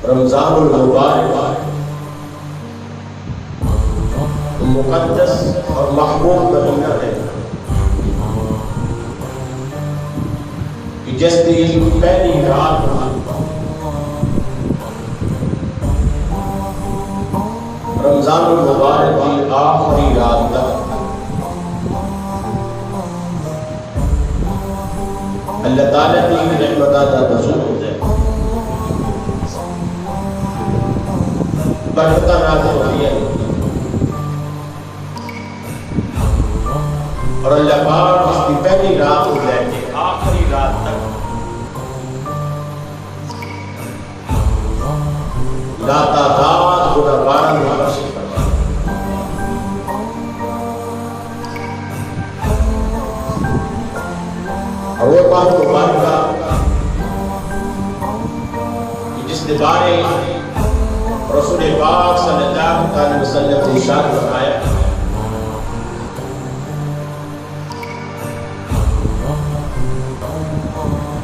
رمضان المبارک مقدس اور محبوب مہینہ ہے کہ جس دن پہلی رات رمضان المبارک کی آخری رات تک اللہ تعالیٰ کی رحمتہ کا نزول ہوتا ہے، برکتیں نازل ہوتی ہیں، اور اللہ پاک اس کی پہلی رات کو لے کے آخری رات تک لاتعداد گنہگاروں کو بخشش فرماتا ہے۔ اور وہ بات مبارکہ کہ جس کے بارے رسول پاک صلی اللہ علیہ وسلم نے ارشاد فرمایا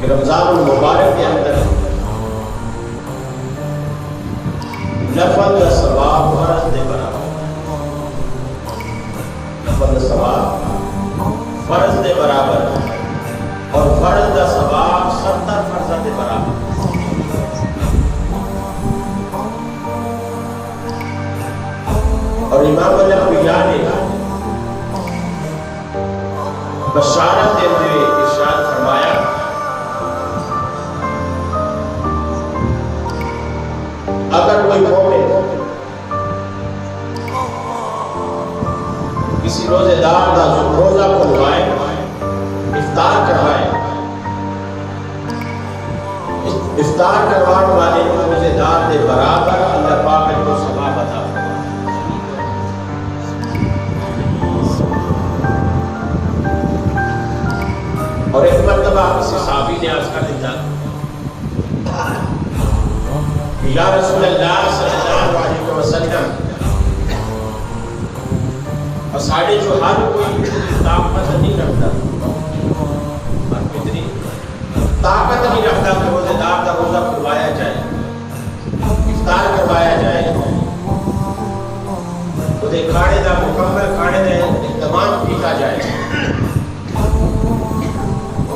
کہ رمضان المبارک کے اندر نفل کا ثواب فرض دے برابر، نفل کا ثواب فرض دے برابر، اور فرض کا ثواب 70 فرض دے برابر۔ اور امام الانبیاء نے بشارت دیتے ہوئے ارشاد فرمایا اگر کوئی مومن کسی روزے دار کا روزہ کھلوائے، افطار کروائے، افطار کروانے والے روزے دار کے برابر اللہ پاک کو ثواب عطا فرمائے۔ اور ایک مرتبہ کسی صحابی نے عرض کر دیا یا رسول اللہ صلی اللہ علیہ وسلم، اور ساڑھے جو ہر کوئی طاقت نہیں رکھتا، اور اتنی طاقت نہیں رکھتا کہ روزے دار کا روزہ کھلوایا جائے، افطار کروایا جائے، اسے کھانے کا مکمل کھانے کا اہتمام کیا جائے۔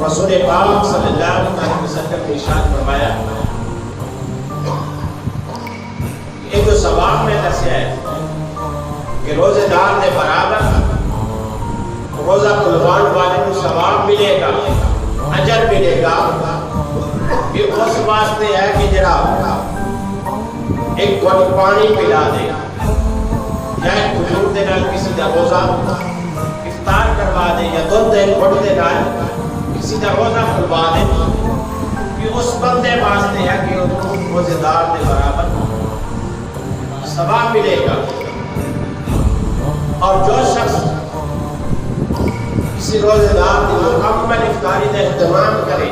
رسول پاک صلی اللہ علیہ وسلم نے ارشاد فرمایا یہ جو ثواب میں دسیا ہے کہ روزے دار کے برابر روزہ کھلوان والے کو ثواب ملے گا، اجر ملے گا، یہ اس واسطے ہے کہ جڑا ایک گھٹ پانی پلا دے یا ایک کھجور دے نال کسی کا روزہ افطار کروا دے، یا دودھ ایک گھٹ دے نال کسی کا روزہ کھلوا دے، یہ اس بندے واسطے ہے کہ روزے دار کے برابر ثواب ملے گا۔ اور جو شخص کسی روزے دار کی مکمل افطاری کا اہتمام کرے،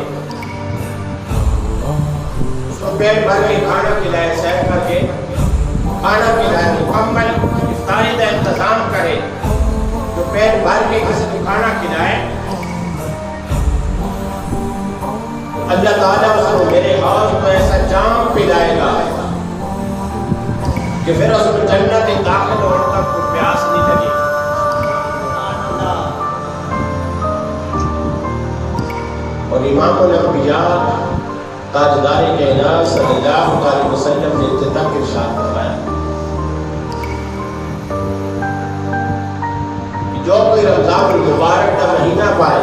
اس کو پیٹ بھر کے کھانا کھلائے، سیر کر کے کھانا کھلائے، مکمل افطاری کا انتظام کرے، جو پیٹ بھر کے کسی کو کھانا کھلائے، اللہ تعالیٰ اس کو میرے حوض کو ایسا جام پلائے گا کہ پھر اس کو جنت داخل ہونے تک کوئی پیاس نہیں لگے۔ اور امام الانبیاء تاجدار کائنات صلی اللہ علیہ وسلم نے ابتدا کے ارشاد فرمایا کہ جو کوئی رمضان المبارک کا مہینہ پائے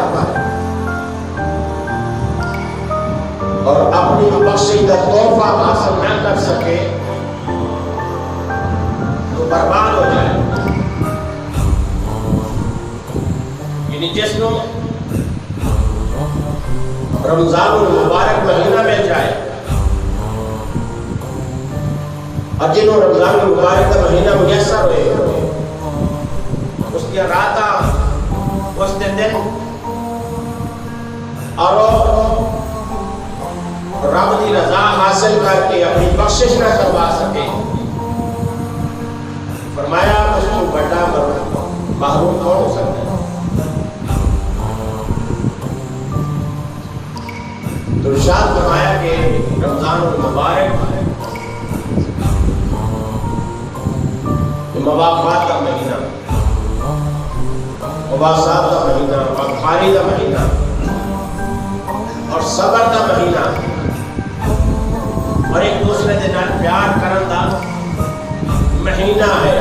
اور اپنی بخشش کا تحفہ حاصل نہ کر سکے تو برباد ہو جائے۔ یعنی جس کو رمضان المبارک مہینہ مل جائے اور جنہوں رمضان المبارک کا مہینہ میسر ہوئے، اس کی راتاں، اس کے دن، اور رب کی رضا حاصل کر کے اپنی بخشش نہ کروا سکے، فرمایا اس کو بڑا محروم کون ہو سکتا ہے؟ تو ارشاد فرمایا کہ رمضان المبارک مواقعات کا مہینہ، مباحثات کا مہینہ، غمخواری کا مہینہ اور صبر کا مہینہ اور ایک دوسرے کے نال پیار کرن دا مہینہ ہے،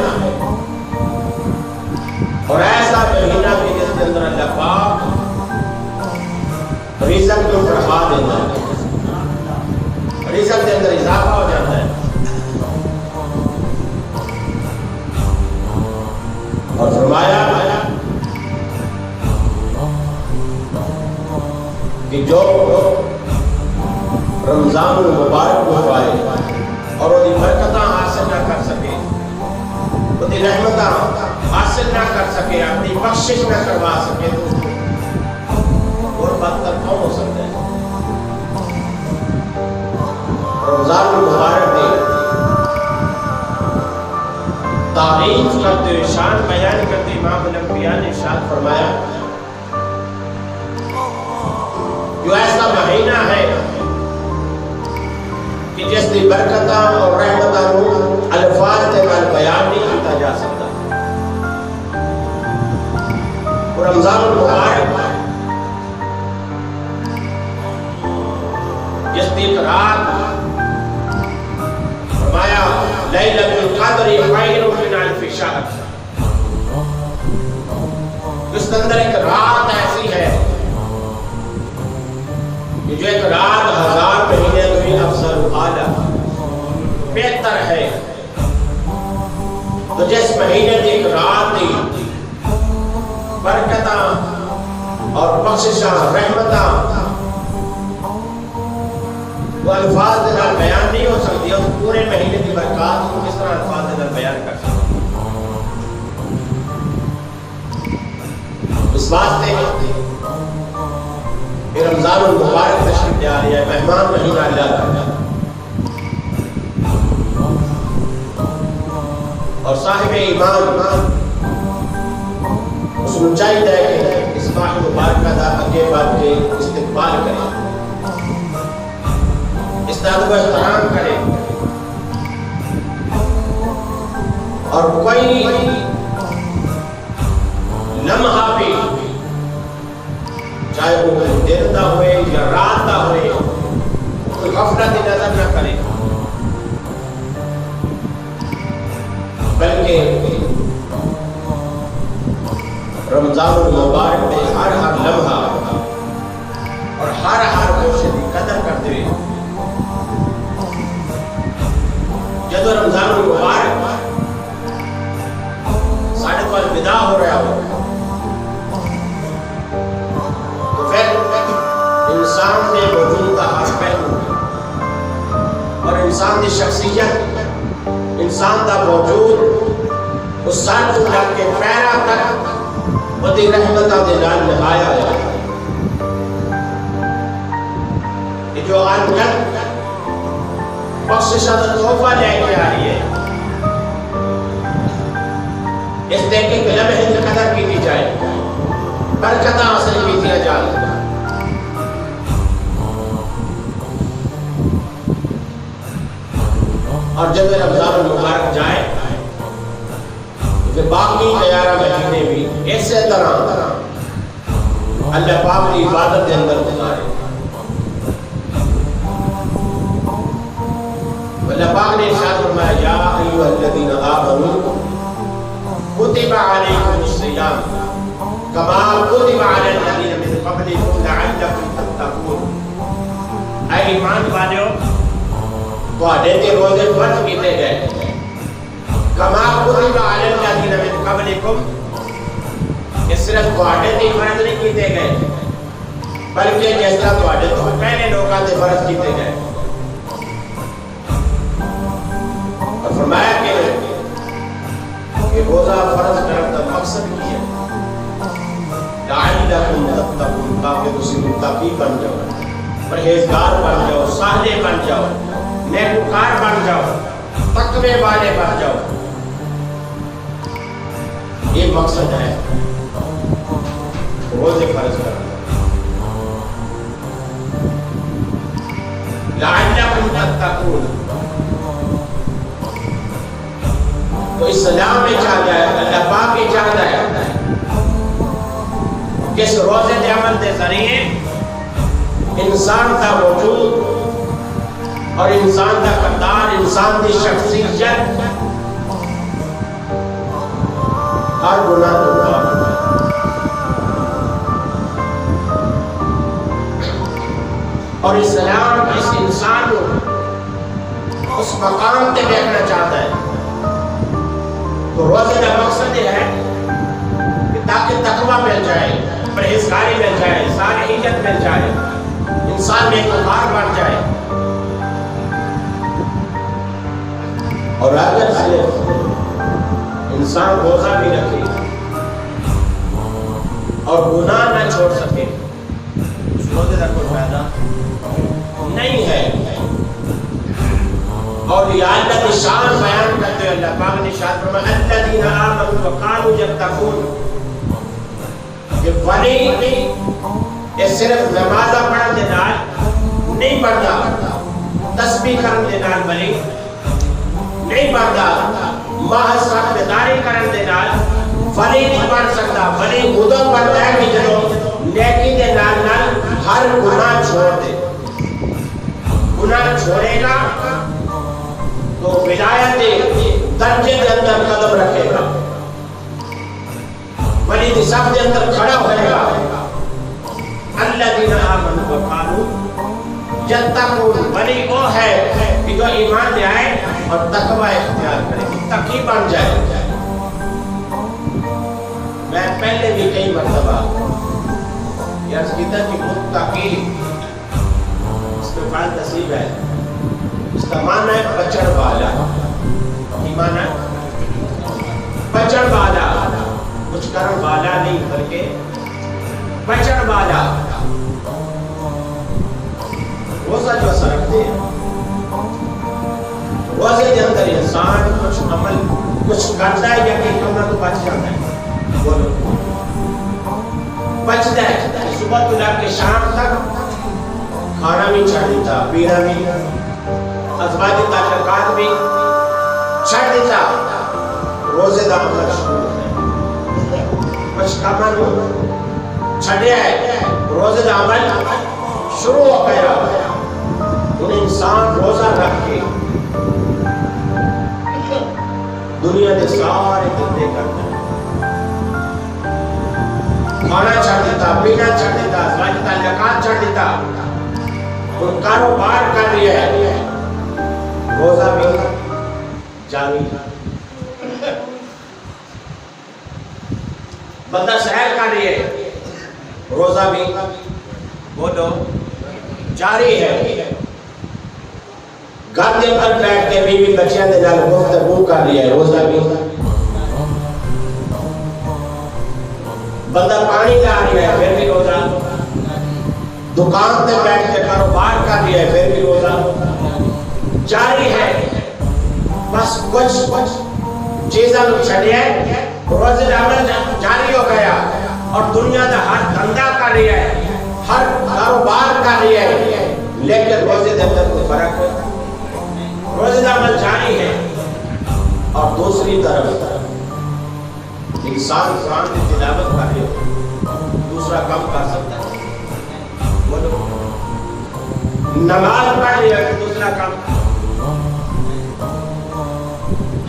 اور ایسا مہینہ بھی جس کے اندر اللہ پاک رزق کو بڑھا دیتا ہے، رزق کے اندر اضافہ ہو جاتا ہے۔ اور فرمایا کہ جو رمضان المبارک کو پائے اور وہ برکتاں حاصل نہ کر سکے، وہ رحمتاں حاصل نہ کر سکے، اپنی بخشش نہ کروا سکے، تو اور بدتر کون ہو سکتا ہے؟ رمضان المبارک نے تعریف کرتے ہوئے، شان بیان کرتے امام الانبیاء نے ارشاد فرمایا جو ایسا مہینہ ہے کہ جس کی برکتاں اور رحمتاں الفاظ کے نال بیان نہیں کیتا جا سکتا۔ رمضان المبارک جس کی رات فرمایا لیلۃ القدر خیر من الف شہر، اس کے اندر ایک رات ایسی ہے کہ جو ایک رات 1000 مہینے سے بھی افضل اعلیٰ بہتر ہے۔ تو جس مہینے کی ایک رات دی برکتاں اور بخششاں رحمتاں وہ الفاظ کے نال بیان نہیں ہو سکتی، اس پورے مہینے کی برکات کو کس طرح الفاظ کے نال بیان کر سکتے؟ اس واسطے کہ رمضان المبارک تشریف لے آ رہی ہے، مہمان مہینہ اللہ کا، اور صاحب ایمان اس کو چاہیے کہ اس ماہ مبارکہ کا آگے بڑھ کے استقبال کرے، اس کا ادب و احترام کرے، اور کوئی لمحہ بھی چاہے وہ دن کا ہوئے یا رات کا ہوئے کوئی غفلت نظر نہ کرے، بلکہ رمضان المبارک میں ہر لمحہ اور ہر گوشے کی قدر کرتے ہوئے جب رمضان المبارک ساڑھے کو الوداع ہو رہا ہو تو پھر انسان کے وجود کا ہر پہلو اور انسان کی شخصیت، انسان کا وجود اس سر تو لگ کے پیرا تک وہی رحمتاں دے نال نہایا ہے کہ جو آنجل بخششہ کا تحفہ لے کے آ رہی ہے، اس دیکھ کے لمحے کی قدر کی جائے، برکتاں حاصل کی جائے۔ اور جب رمضان المبارک جائے کہ باقی 11 مہینے بھی اسی طرح اللہ پاک کی عبادت کے اندر گزارے۔ اللہ پاک نے ارشاد فرمایا یا ایھا الذین آمنوا کتب علیکم الصیام کما کتب علی الذین من قبلکم لعلکم تتقون، اے ایمان والو تواڈے تے روزے فرض کیتے گئے، کما کتب علی الذین من قبلکم، یہ صرف تواڈے تے فرض نہیں کیتے گئے بلکہ جس طرح تواڈے تو پہلے لوکاں تے فرض کیتے گئے۔ اور فرمایا کہ روزہ فرض کرنے کا مقصد کیا ہے لعلکم تتقون، تاکہ تسی متقی بن جاؤ، پرہیزگار بن جاؤ، صالح بن جاؤ، نیکوکار بن جاؤ، تقوی والے بن جاؤ۔ یہ مقصد ہے روزے فرض کرنا، لعلکم تتقون۔ تو اسلام میں چاہتا ہے، اللہ پاک کی چاہتا ہے کہ اس روزے دے عمل دے ذریعے انسان کا وجود اور انسان کا کردار، انسان کی شخصیت ہر گناہ تو معاف ہو جائے۔ اور اسلام اس انسان کو اس مقام تے دیکھنا چاہتا ہے۔ تو روزے کا مقصد یہ ہے کہ تاکہ تقویٰ مل جائے، پرہیزگاری مل جائے، صالحیت مل جائے، انسان نیکوکار بن جائے۔ اور اگر صرف انسان روزہ بھی رکھے اور گناہ نہ چھوڑ سکے، اس روزے کا کوئی فائدہ نہیں ہے۔ اور اللہ کی شان بیان کرتے ہوئے اللہ پاک نے ارشاد فرمایا الذین آمنوا وکانوا یتقون، کہ ولی یہ صرف نماز پڑھن دے نال نہیں بنتا، تسبیح کرن دے نال ولی نہیں بنتا، محض تابعداری کرن دے نال ولی نہیں بن سکتا۔ ولی ادو بنتا ہے کہ جدوں نیکی دے نال نال ہر گناہ چھوڑ دے۔ گناہ چھوڑے گا تو ولایت درجے کے اندر قدم رکھے گا، ولی دی صف کے اندر کھڑا ہوئے گا۔ الذین آمنوا وکانوا یتقون، ولی وہ ہے کہ جو ایمان لے آئے اور تقوی اختیار کرے، متقی بن جائے۔ میں پہلے بھی کئی مرتبہ یاد کیا کہ متقی اس میں فائل تصریف ہے، اس کا معنی ہے بچڑ والا۔ ایمان ہے بچڑ والا، کچھ کرن والا نہیں بلکہ بچڑ والا۔ روزہ جو اثر رکھتے ہیں، روزے کے اندر انسان کچھ عمل کچھ کرتا ہے یا کہ عمل تو بچ جاتا ہے، بولو بچتا ہے۔ صبح تو لے کے شام تک کھانا بھی چھڑ دیتا، پینا بھی، ازواجی تعلقات بھی چھڑ دیتا، روزے دا عمل شروع ہے۔ کچھ کامن چھڑیا ہے، روزے دا عمل شروع ہو گیا۔ ان انسان روزہ رکھ کے دنیا کے سارے دندے کرتا ہے، کھانا چھڑ دیتا، پینا چھڑ دیتا، ازواجی تعلقات چھڑ دیتا، اور کاروبار کر رہا ہے، روزہ بھی جاری، بندہ سحر کر رہی ہے، روزہ بھی بولو جاری ہے۔ گھر کے اندر بیٹھ کے بیوی بچیاں دے نال گفتگو کر رہی ہے، روزہ بھی۔ بندہ پانی لا رہا ہے، پھر بھی روزہ۔ دکان تے بیٹھ کے کاروبار کر رہی ہے، پھر بھی روزہ جاری ہے۔ بس کچھ چیزاں چھڑی ہے، روزے کا عمل جاری ہو گیا، اور دنیا کا ہر دھندا کر رہی ہے، ہر کاروبار کر رہی ہے، لیکن روزے کے اندر کوئی فرق نہیں۔ روزے کا عمل جاری ہے، اور دوسری طرف انسان قرآن کی تلاوت کر رہے ہو، دوسرا کام کر سکتا ہے، بولو نماز پڑھ رہی ہے، دوسرا کام،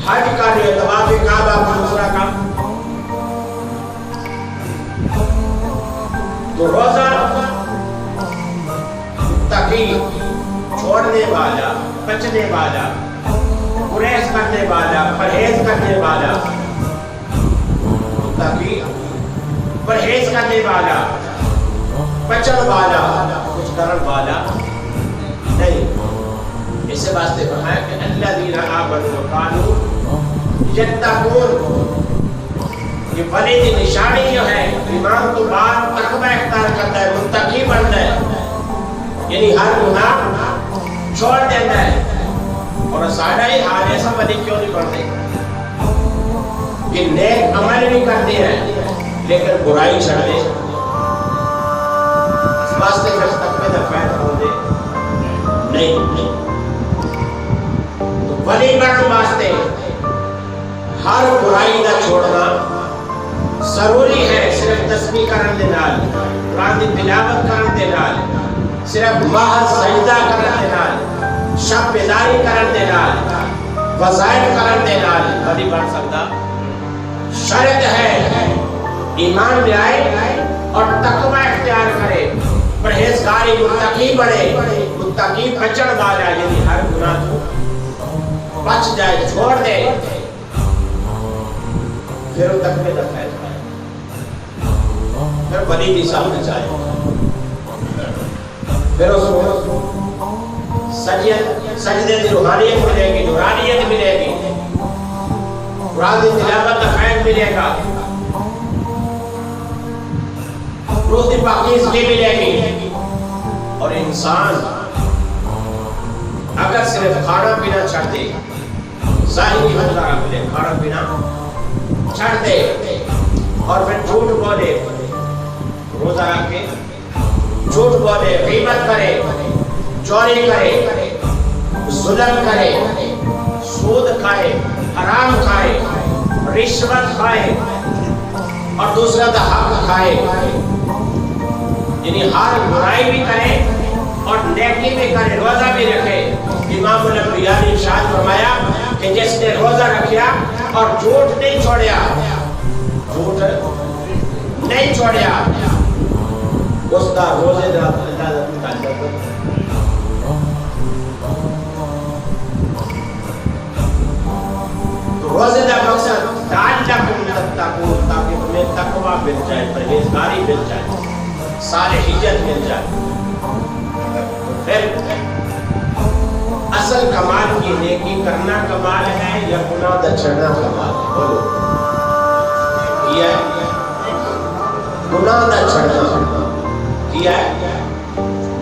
حج کر رہی ہے، طواف کعبہ کا دوسرا کام۔ تو روزہ تقی، چھوڑنے والا، بچنے والا، گریز کرنے والا، پرہیز کرنے والا، تقی پرہیز کرنے والا، بچن والا، کچھ کرن والا نہیں۔ اس واسطے فرمایا کہ الذین آمنوا وکانوا یتقون، یہ ولی کی نشانی جو ہے ایمان تو بعد تقوی اختیار کرتا ہے، متقی بنتا ہے، یعنی ہر گناہ چھوڑ دیتا ہے۔ اور سارا ہی حال ایسا ولی کیوں نہیں بنتے کہ نیک عمل بھی کرتے ہیں لیکن برائی چھڑ دے، اس واسطے پھر تقوی دا فائدہ ہو دے نہیں۔ تو ولی بننے واسطے ہر برائی دا چھوڑنا ضروری ہے. صرف تسبیح کرن دے نال، قرآن دی تلاوت کرن دے نال، صرف محض سجدہ کرن دے نال، شب بیداری کرن دے نال، وظائف کرن دے نال نہیں بن سکتا. شرط ہے ایمان لے آئے اور تقوی اختیار کرے، پرہیزگاری متقی بنے، متقی بچن والا، یعنی ہر گناہ تو بچ جائے، چھوڑ دے، پھر وہ تقوی کا فیض پائے، پھر ولی بھی سامنے جائے، پھر اس کو سجدے دی روحانیت ملے گی، نورانیت ملے گی، قرآن دی تلاوت کا فیض ملے گا، روح دی پاکیزگی ملے گی. اور انسان اگر صرف کھانا پینا چھڑ دے، ظاہری حضرہ ملے، کھانا پینا چھڑ دے اور پھر جھوٹ بولے، روزہ رکھ کے جھوٹ بولے، غیبت کرے، چوری کرے، ظلم کرے، سود کھائے، حرام کھائے، رشوت کھائے اور دوسرا دا حق کھائے، یعنی ہر برائی بھی کرے اور نیکی بھی کرے، روزہ بھی رکھے. امام الانبیاء نے ارشاد فرمایا کہ جس نے روزہ رکھیا اور جھوٹ نہیں چھوڑیا، جھوٹ نہیں چھوڑیا، اس کا روزے دا روزے دا مقصد لعلکم تتقون، تاکہ تمہیں تقوی مل جائے، پرہیزگاری مل جائے، صالحیت مل جائے. پھر اصل کمال کی نیکی کرنا کمال ہے یا گناہ دا چھڑنا کمال ہے؟ بولو. کیا ہے گناہ دا چھڑنا، کیا ہے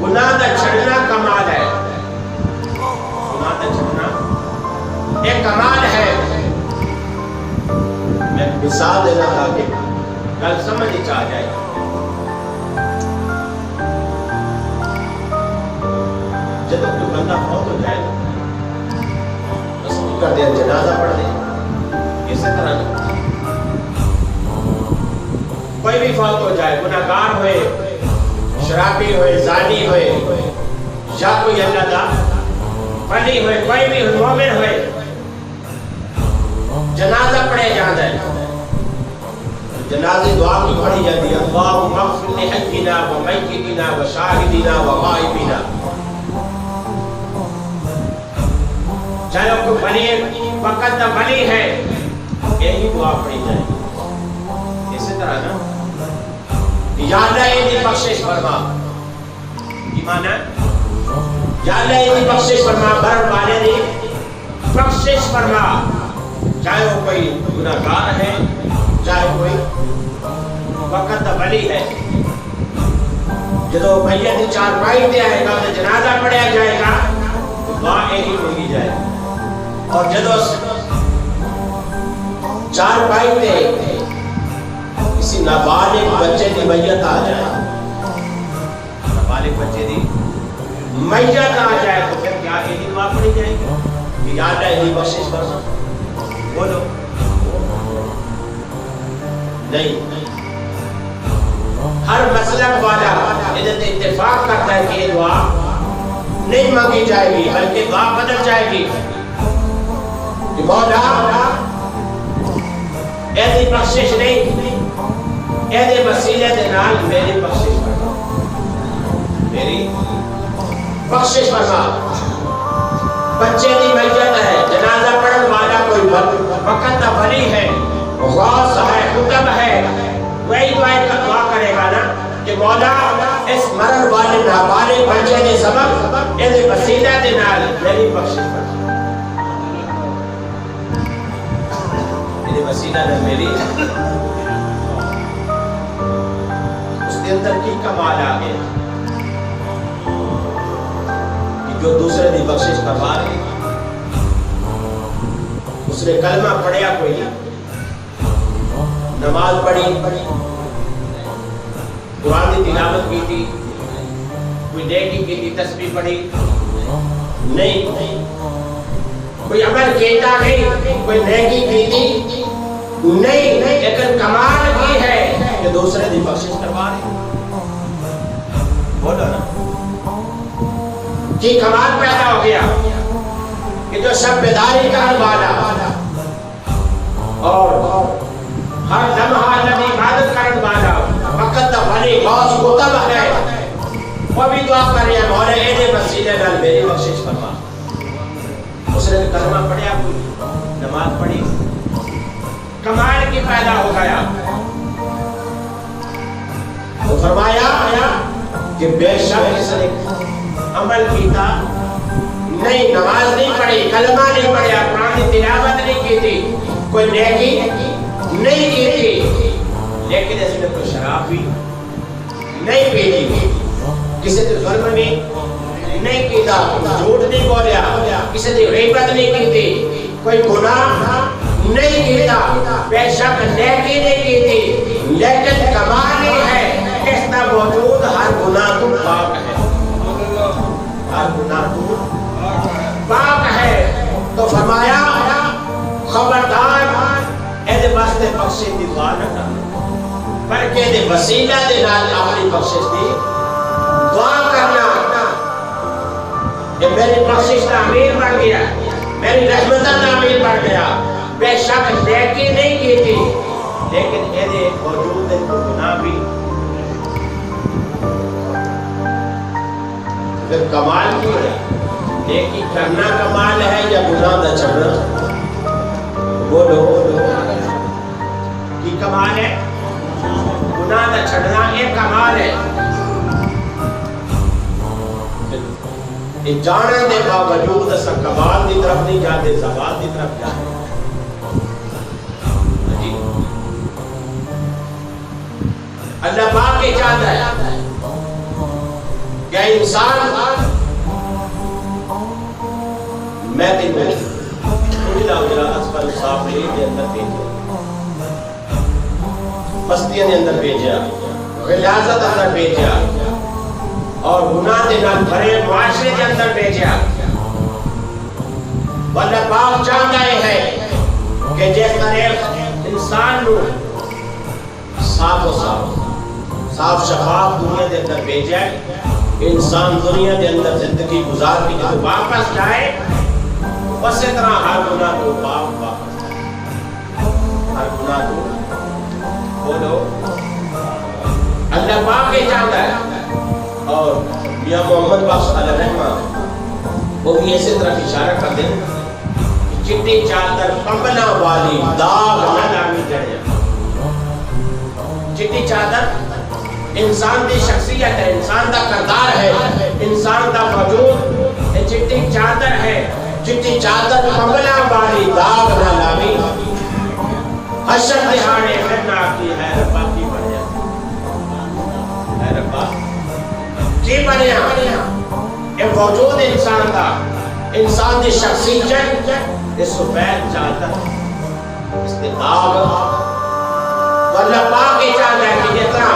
گناہ دا چھڑنا کمال ہے. گناہ دا چھڑنا ایک کمال ہے. میں مثال دینا تھا کہ گل سمجھ آ جائے. جب کوئی بندہ فوت ہو جائے بس کر دیا، جنازہ پڑھ دے. اسی طرح کوئی بھی فوت ہو جائے، گناہگار ہوئے، شرابی ہوئے، زانی ہوئے، یا کوئی اللہ دا ولی ہوئے، کوئی بھی مومن ہوئے، جنازہ پڑھے جاتا ہے. جنازے دعا بھی پڑھی جاتی ہے، اللہم اغفر لحینا و میتنا و شاہدنا و غائبنا. چاہے کوئی ولی وقت دا ولی ہے، یہی دعا پڑھی جائے. اسی طرح نا یا اللہ یہ بخشش فرما، ایمان ہے یا اللہ یہ بخشش فرما، بر والے دی بخشش فرما، چاہے وہ کوئی گناہگار ہے، چاہے کوئی وقت دا ولی ہے. جدو میت چارپائی تے آئے گا تو جنازہ پڑھیا جائے گا، دعا یہی ہوگی جائے. اور جدو چارپائی تے کسی نابالغ بچے دی میت آ جائے، نابالغ بچے دی میت آ جائے تو پھر کیا یہی دعا پڑھی جائے گی کہ یا اللہ یہ بخشش فرما؟ بولو نہیں. ہر مسلک والا ادھر اتفاق کرتا ہے کہ یہ دعا نہیں مانگی جائے گی، بلکہ دعا بدل جائے گی کہ مولا ایسی بخشش نہیں، ایسے وسیلے دے نال میری بخشش فرما، میری بخشش فرما. بچے دی میت ہے، جنازہ پڑھن والا کوئی وقت دا ولی ہے، غوث ہے، قطب ہے، وہی دعا کرے گا نا کہ مولا اس مرن والے نابالغ بچے دے سبب ایسے وسیلے دے نال میری بخشش فرما. میری وسیلہ نے میری اس کے اندر کی کمال آ گیا کہ جو دوسرے دی بخشش کروا رہے، اس نے کلمہ پڑھیا کوئی نہیں، نماز پڑھی، قرآن کی تلاوت کی تھی، کوئی نیکی کی تھی، تسبیح پڑھی نہیں، کوئی عمل کیتا نہیں، کوئی نیکی کیتی نہیں، لیکن کمال کی ہے کہ دوسرے دی بخشش کروا رہے، بولو نا کی کمال پیدا ہو گیا کہ جو سب بیداری کرنے والا اور ہر لمحہ اللہ کی عبادت کرنے والا وقت دا بھلی غوث قطب ہے، وہ بھی دعا کر رہے ہیں مولا اے وسیلے نال میری بخشش فرما۔ اس نے کلمہ پڑھیا، کوئی نماز پڑھی، کمال کی پیدا ہو گیا۔ تو فرمایا کہ بے شک اس نے عمل کیتا نہیں، نماز نہیں پڑھی، کلمہ نہیں پڑھیا، قرآن کی تلاوت نہیں کی تھی، کوئی نیکی نہیں کی تھی، لیکن اس نے کوئی شراب بھی نہیں پی تھی، کسی سے ظلم نہیں کیتا، جھوٹ نہیں بولیا، کسی سے غیبت نہیں کی تھی، کوئی گناہ نہیں کیتا، بے شک نیکی نہیں کی تھی، لیکن کمال یہ ہے کہ اس کا موجود ہر گناہ تو پاک ہے، ہر گناہ تو پاک ہے۔ تو فرمایا خبردار ایدے واسطے بخشش دی دعا نہ کر، بلکہ ایدے وسیلہ دے نال اپنی بخشش دی دعا کرنا کہ میری بخشش کا امیر بن گیا، میری رحمت کا امیر بن گیا، بے شک نیکی نہیں کی تھی، لیکن ایدے وجود گناہ بھی۔ پھر کمال کی ہے، نیکی کرنا کمال ہے یا گناہ دا چھڑنا؟ بولو کی کمال ہے؟ گناہ دا چھڑنا ایک کمال ہے۔ جانے دے باوجود اسا کمال دی طرف نہیں جاتے، زوال دی طرف جاتے۔ اللہ پاک کے چاہتا ہے کہ انسان میں تمہیں اسفل سافلین دے اندر بھیجا، بستیاں دے اندر بھیجا، غلاظت اندر بھیجا، اور گناہ دے نال بھرے معاشرے دے اندر بھیجا۔ اللہ پاک چاہتا ہے کہ جس طرح انسان نو صاف و صاف شفاف دنیا دے اندر بھیجا، انسان دنیا دے اندر زندگی گزار کے جب واپس جائے اسی طرح ہر گناہ کو پاک واپس جائے، ہر گناہ کو۔ بولو اللہ پاک یہ چاہتا ہے۔ اور میاں محمد بخش علیہ رحمہ وہ بھی اسی طرح اشارہ کر دیں، چٹی چادر پمبنا والی داغ نہ لامی جڑیا۔ چٹی چادر انسان دی شخصیت ہے، انسان دا کردار ہے، انسان دا وجود چٹی چادر ہے، چٹی چادر پمبنا والی داغ نہ لامی، حشر دہاڑے پھر نہ آتی ہے ربا کی بڑھیا، ہے ربا کی بڑھیا۔ یہ وجود انسان دا، انسان دی شخصیت اس سفید چادر، اس کے داغ، اللہ پاک کی چاہتا ہے کہ جتنا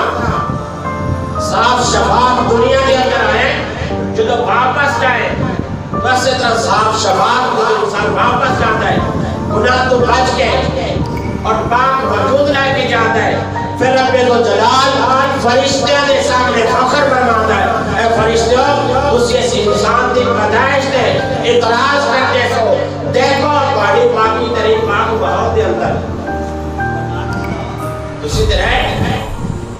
صاف شفاف دنیا کے اندر آئے جو واپس جائے، بس اتنا صاف شفاف انسان واپس جاتا ہے، گناہ تو بچ کے اور پاک وجود لائے کے جاتا ہے۔ پھر رب جلال فرشتیاں دے سامنے فخر فرماتا ہے، اے فرشتیوں اسی انسان دی پیدائش دے اعتراض کرتے سو، دیکھو بڑی پاکی تری پاک بہاؤ دے اندر، اسی طرح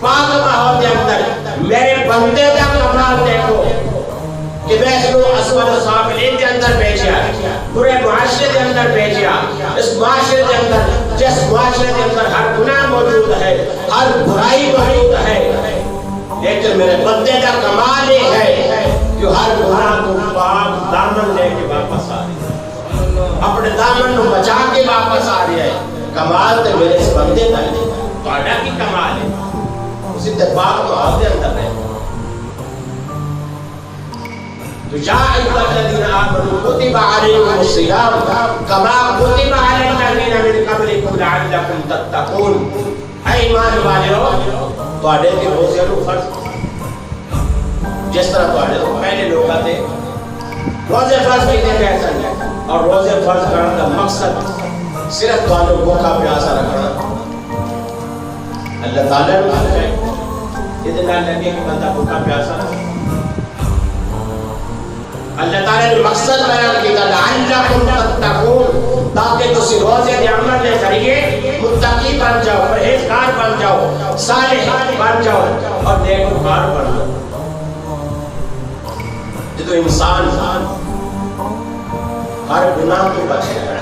پاک بہاؤ دے اندر میرے بندے دا کمال دیکھو کہ میں اس کو اسفل سافلین کے اندر بھیجیا، پورے معاشرے کے اندر بھیجیا، اس معاشرے کے اندر جس معاشرے کے اندر ہر گناہ موجود ہے، ہر برائی موجود ہے، لیکن میرے بندے کا کمال یہ ہے کہ ہر گناہ کو پاک دامن لے کے واپس آ رہی ہے، اپنے دامن کو بچا کے واپس آ رہی ہے۔ کمال تو میرے اس بندے کا ہے، توڑا کی کمال ہے، اسی پاک بہاؤ دے اندر ہے۔ تو یا ایھا الذین آمنوا کتب علیکم الصیام کما کتب علی الذین من قبلکم لعلکم تتقون۔ اے ایمان والو تواڈے تے روزے نو فرض جس طرح تواڈے پہلے لوگاں تے روزے فرض کیتے گئے سن، اور روزے فرض کرنے کا مقصد صرف تمہیں بھوکا پیاسا رکھنا. اللہ تعالیٰ نے اتنا لگے کہ بندہ بھوکا پیاسا رہے. اللہ تعالیٰ نے مقصد بیان کیا لعلکم تتقون تاکہ تسی روزے دے عمل لے کریے متقی بن جاؤ, پرہیزگار بن جاؤ, صالح بن جاؤ اور نیکوکار بن جاؤ. جدو انسان ہر گناہ تو بچ جائے,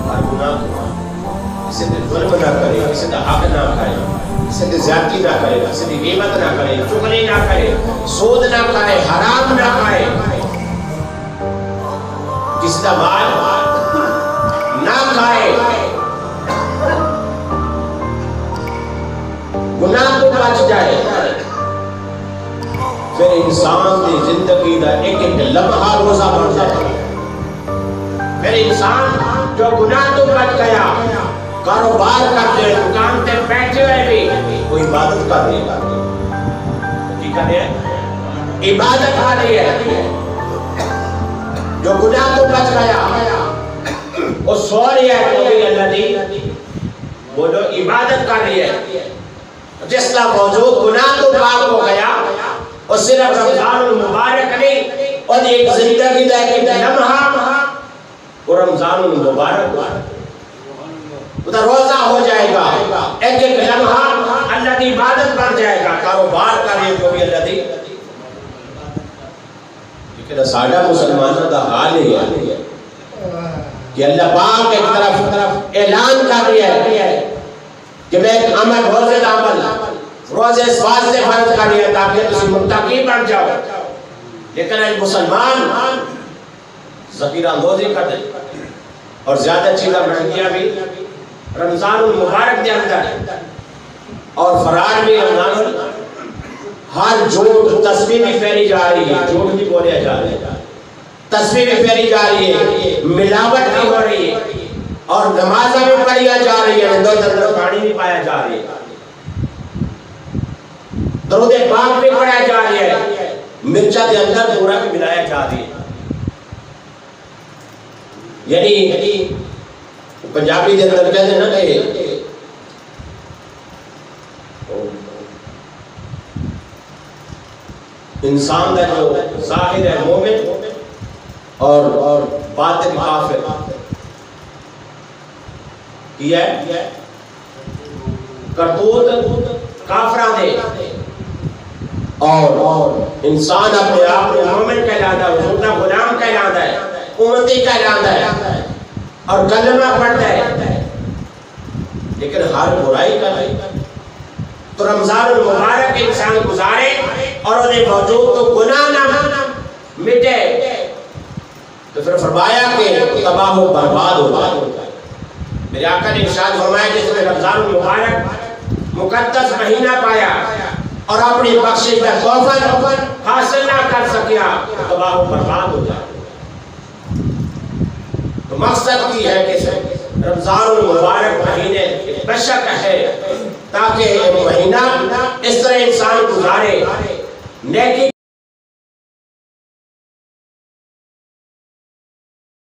ہر گناہ تو کسی نے ظلم نہ کرے, کسی نے حق نہ کھائے, کسی نے زیادتی نہ کرے, کسی نے غیبت نہ کرے, چغلی نہ کرے, سود نہ کرے, حرام نہ کھائے, کسی کا مال نہ کھائے, گناہ تو بچ جائے, پھر انسان کی زندگی کا ایک ایک لمحہ روزہ بن جائے. پھر انسان جو گناہ تو بچ گیا, کاروبار کرتے ہیں, دکان تے بیٹھے ہوئے بھی وہ عبادت کر رہی ہے. کی کر رہے ہیں؟ عبادت کر رہی ہے. جو گناہ تو بچ گیا وہ سو رہی ہے کوئی اللہ دی, وہ جو عبادت کر رہی ہے. جس کا موجود گناہ تو پاک ہو گیا, اور صرف رمضان المبارک نہیں, اور ایک زندگی دا ایک لمحہ وہ رمضان المبارک ادھر روزہ ہو جائے گا, ایک ایک لمحہ اللہ کی عبادت بن جائے گا. کاروبار کا یہ جو بھی اللہ دی, لیکن ساڈا مسلمانوں کا حال ہی ہے کہ اللہ پاک ایک طرف اعلان کر رہی ہے کہ میں ایک عمل روزے دا عمل روزے اس واسطے فرض کر رہی ہے تاکہ تسی متقی بن جاؤ. لیکن ایک مسلمان ذخیرہ اندوزی کر دے اور زیادہ چیزیں مہنگیاں بھی رمضان المبارک کے اندر, اور فرار بھی رمضان ہر جھوٹ تسبیح بھی پھیری جا رہی ہے, جھوٹ بھی بولیا جا رہا ہے, تسبیح بھی پھیری جا رہی ہے, ملاوٹ بھی ہو رہی ہے, اور نمازیں بھی پڑھی جا رہی ہے, اندر اندر پانی بھی پایا جا رہی ہے, درود پاک بھی پڑھا جا رہی ہے, مرچا کے اندر پورا بھی ملایا جا رہی ہے. یعنی پنجابی کے اندر کہتے ہیں نا کہ انسان کا جو ظاہر ہے مومن اور باطن کافر کیا ہے کرتوت کافراں دے, اور انسان اپنے آپ کو مومن کہلاتا ہے, حضور کا غلام کہلاتا ہے, امتی کہلاتا ہے اور کلمہ پڑھتا ہے, لیکن ہر برائی کر رہی. تو رمضان المبارک انسان گزارے اور انہیں موجود تو گناہ نہ مٹے, تو پھر فرمایا کہ تباہ و برباد ہو جائے. میرے آقا نے ارشاد فرمایا جس نے رمضان المبارک مقدس مہینہ پایا اور اپنی بخشش کا تحفہ حاصل نہ کر سکیا, تباہ و برباد ہو جائے. تو مقصد کی ہے کہ رمضان المبارک مہینے بشک ہے تاکہ یہ مہینہ اس طرح انسان گزارے نیکی